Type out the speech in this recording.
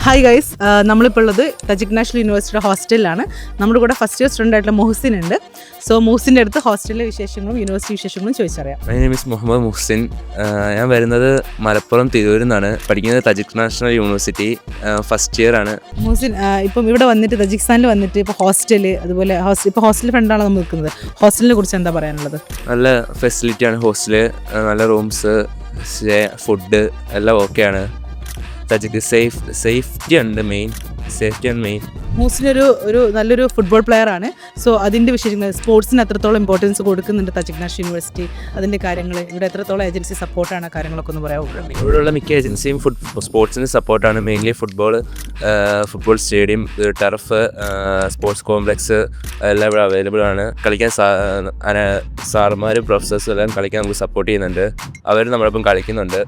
Hi guys, നമ്മളിപ്പോൾ ഉള്ളത് തജിക് national യൂണിവേഴ്സിറ്റിയുടെ ഹോസ്റ്റലിലാണ്. നമ്മുടെ കൂടെ ഫസ്റ്റ് ഇയർ സ്റ്റുഡൻ്റ് ആയിട്ടുള്ള മുഹസിൻ ഉണ്ട്. സോ മുഹസിൻ്റെ അടുത്ത് ഹോസ്റ്റലിലെ വിശേഷങ്ങളും യൂണിവേഴ്സിറ്റി വിശേഷങ്ങളും ചോദിച്ചറിയാം. My name is Muhammad Muhsin. ഞാൻ വരുന്നത് മലപ്പുറം തിരൂരിൽ നിന്നാണ്. പഠിക്കുന്നത് Tajik national university first year ആണ്. മുഹസിൻ ഇപ്പം ഇവിടെ വന്നിട്ട് തജിക്കിസ്ഥാനിൽ വന്നിട്ട് ഇപ്പോൾ ഹോസ്റ്റൽ, അതുപോലെ ഇപ്പോൾ ഹോസ്റ്റൽ ഫ്രണ്ടാണ് നമ്മൾ നിൽക്കുന്നത്. ഹോസ്റ്റലിനെ കുറിച്ച് എന്താ പറയാനുള്ളത്? നല്ല ഫെസിലിറ്റിയാണ് ഹോസ്റ്റല്, നല്ല റൂംസ്, ഫുഡ് എല്ലാം ഓക്കെയാണ്. തജിക്ക് സേഫ്റ്റി ആണ് മെയിൻ. മുഹസിൻ ഒരു നല്ലൊരു ഫുട്ബോൾ പ്ലെയർ ആണ്. സോ അതിൻ്റെ വിശേഷങ്ങൾ, സ്പോർട്സിന് എത്രത്തോളം ഇമ്പോർട്ടൻസ് കൊടുക്കുന്നുണ്ട് തജിക് നാഷണൽ യൂണിവേഴ്സിറ്റി, അതിൻ്റെ കാര്യങ്ങൾ, ഇവിടെ എത്രത്തോളം ഏജൻസി സപ്പോർട്ടാണ്, കാര്യങ്ങളൊക്കെ ഒന്ന് പറയാമോ? ഇവിടെയുള്ള മിക്ക ഏജൻസിയും സ്പോർട്സിന് സപ്പോർട്ടാണ്. Mainly football stadium, turf, sports complex എല്ലാം ഇവിടെ അവൈലബിൾ ആണ്. കളിക്കാൻ സാറുമാരും പ്രൊഫസേഴ്സും എല്ലാം കളിക്കാൻ നമുക്ക് സപ്പോർട്ട് ചെയ്യുന്നുണ്ട്. അവർ നമ്മളൊപ്പം കളിക്കുന്നുണ്ട്.